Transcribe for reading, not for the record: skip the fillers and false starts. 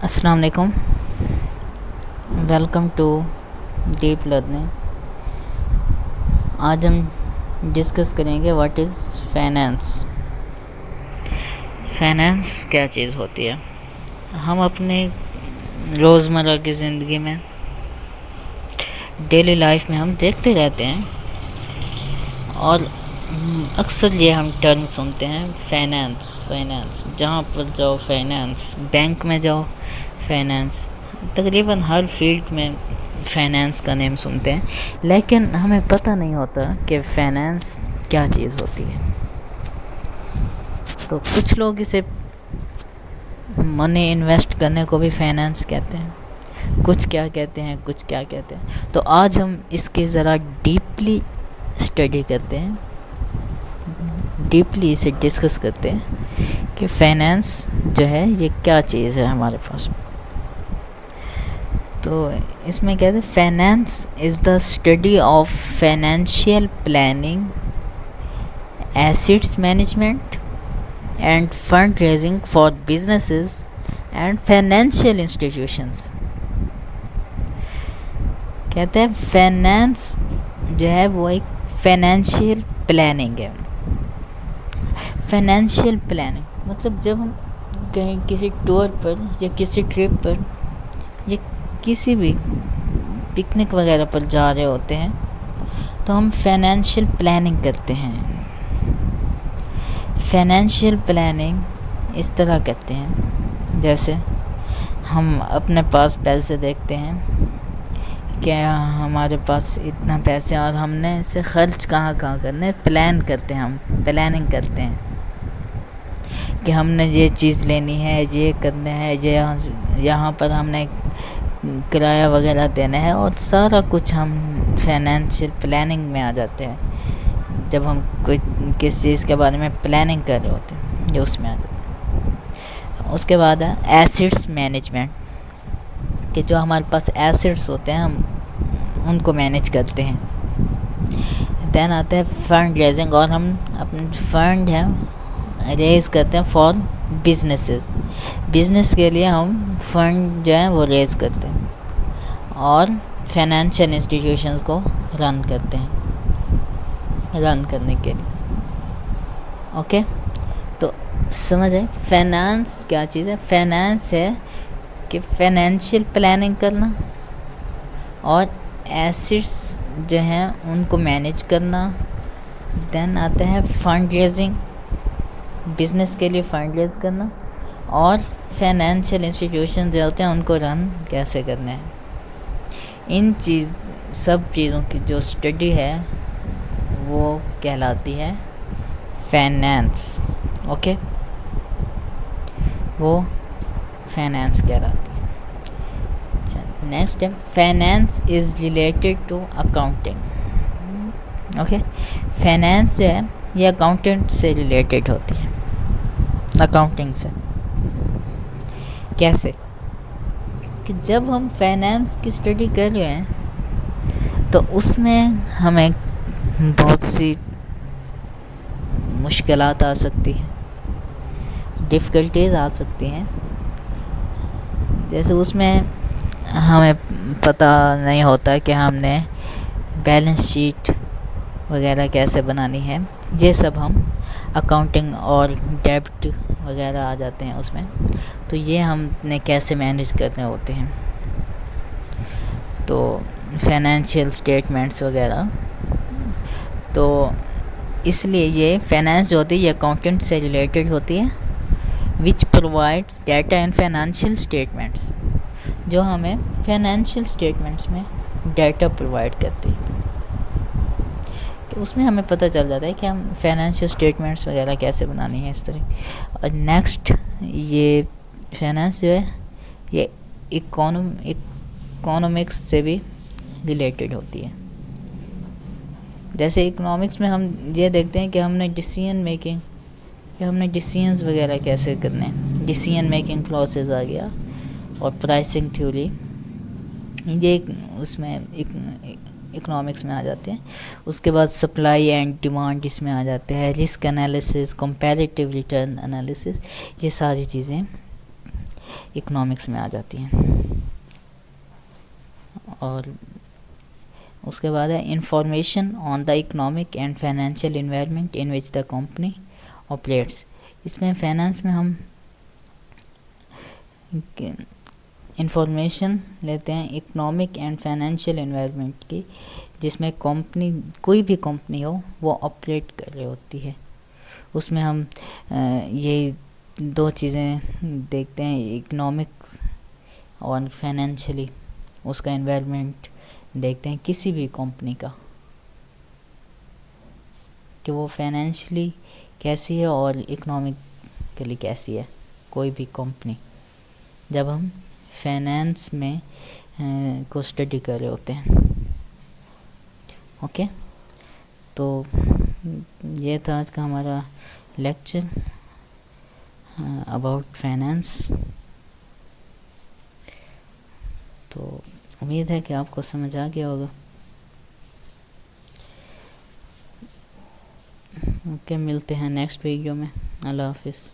अस्सलाम वालेकुम, welcome to deep learning. आज हम डिस्कस करेंगे व्हाट इज़ फाइनेंस। फाइनेंस क्या चीज़ होती है। हम अपने रोज़मर्रा की ज़िंदगी में, डेली लाइफ में हम देखते रहते हैं और अक्सर ये हम टर्म सुनते हैं, फाइनेंस फाइनेंस। जहाँ पर जाओ फाइनेंस, बैंक में जाओ फाइनेंस, तकरीबन हर फील्ड में फाइनेंस का नेम सुनते हैं, लेकिन हमें पता नहीं होता कि फाइनेंस क्या चीज़ होती है। तो कुछ लोग इसे मनी इन्वेस्ट करने को भी फाइनेंस कहते हैं, कुछ क्या कहते हैं, कुछ क्या कहते हैं। तो आज हम इसकी ज़रा डीपली स्टडी करते हैं, डीपली इसे डिस्कस करते हैं कि फाइनेंस जो है ये क्या चीज़ है हमारे पास। तो इसमें कहते हैं finance is the study of financial planning, assets management end fund raising for businesses and financial institutions. कहते हैं फाइनेंस जो है वो एक फाइनेंशियल प्लानिंग है। फाइनेंशियल प्लानिंग मतलब जब हम कहीं किसी टूर पर या किसी ट्रिप पर या किसी भी पिकनिक वगैरह पर जा रहे होते हैं तो हम फाइनेंशियल प्लानिंग करते हैं। फाइनेंशियल प्लानिंग इस तरह करते हैं जैसे हम अपने पास पैसे देखते हैं कि हमारे पास इतना पैसे और हमने इसे खर्च कहाँ करने, प्लान करते हैं। हम प्लानिंग करते हैं कि हमने ये चीज़ लेनी है, ये करना है, ये यहाँ पर हमने किराया वगैरह देना है, और सारा कुछ हम फाइनेंशियल प्लानिंग में आ जाते हैं। जब हम कोई किस चीज़ के बारे में प्लानिंग कर रहे होते हैं ये उसमें आ जाते हैं। उसके बाद है एसेट्स मैनेजमेंट, कि जो हमारे पास एसेट्स होते हैं हम उनको मैनेज करते हैं। देन आते हैं फंड रेजिंग, और हम अपने फंड हैं रेज करते हैं फॉर बिजनेसेस। बिज़नेस के लिए हम फंड जो है वो रेज करते हैं, और फाइनेंशियल इंस्टीट्यूशंस को रन करते हैं, रन करने के लिए। ओके, तो समझ आए फाइनेंस क्या चीज़ है। फाइनेंस है कि फाइनेंशियल प्लानिंग करना और एसेट्स जो हैं उनको मैनेज करना। देन आता है फंड रेजिंग, बिज़नेस के लिए फंड रेज करना, और फाइनेंशियल इंस्टीट्यूशन जो होते हैं उनको रन कैसे करना है। इन सब चीज़ों की जो स्टडी है वो कहलाती है फाइनेंस। ओके, वो फाइनेंस कहलाती है। अच्छा, नेक्स्ट है finance is related to accounting. Okay, finance जो है ये अकाउंटेंट से रिलेटेड होती है, अकाउंटिंग से। कैसे कि जब हम फाइनेंस की स्टडी कर रहे हैं तो उसमें हमें बहुत सी मुश्किलात आ सकती हैं, डिफ़िकल्टीज़ आ सकती हैं। जैसे उसमें हमें पता नहीं होता कि हमने बैलेंस शीट वगैरह कैसे बनानी है। ये सब हम अकाउंटिंग और डेब्ट वगैरह आ जाते हैं उसमें, तो ये हमने कैसे मैनेज करने होते हैं। तो फाइनेंशियल स्टेटमेंट्स वगैरह, तो इसलिए ये फाइनेंस जो होती है ये अकाउंटेंट से रिलेटेड होती है, which provides data and financial statements, जो हमें फाइनेंशियल स्टेटमेंट्स में डाटा प्रोवाइड करती है। कि उसमें हमें पता चल जाता है कि हम फाइनेंशियल स्टेटमेंट्स वगैरह कैसे बनानी है इस तरह। और नेक्स्ट ये फाइनेंस जो है ये इकोनॉमिक्स से भी रिलेटेड होती है। जैसे इकोनॉमिक्स में हम ये देखते हैं कि हमने डिसीजन मेकिंग, कि हमने डिसीजंस वगैरह कैसे करने हैं। डिसीजन मेकिंग क्लॉसेस आ गया, और प्राइसिंग थ्योरी, ये उसमें इकोनॉमिक्स में आ जाते हैं। उसके बाद सप्लाई एंड डिमांड इसमें आ जाते हैं, risk analysis, comparative return analysis, ये सारी चीज़ें इकोनॉमिक्स में आ जाती हैं। और उसके बाद है information on the economic and financial environment in which the company operates. इसमें फाइनेंस में हम इंफॉर्मेशन लेते हैं इकोनॉमिक एंड फाइनेंशियल एनवायरनमेंट की, जिसमें कंपनी, कोई भी कंपनी हो, वो ऑपरेट कर रही होती है। उसमें हम ये दो चीज़ें देखते हैं, इकोनॉमिक और फाइनेंशियली उसका एनवायरनमेंट देखते हैं किसी भी कंपनी का, कि वो फाइनेंशियली कैसी है और इकोनॉमिकली कैसी है कोई भी कंपनी, जब हम फाइनेंस में को स्टडी कर रहे होते हैं। ओके, तो ये था आज का हमारा लेक्चर अबाउट फाइनेंस। तो उम्मीद है कि आपको समझ आ गया होगा। ओके, मिलते हैं नेक्स्ट वीडियो में। अल्लाह हाफिज़।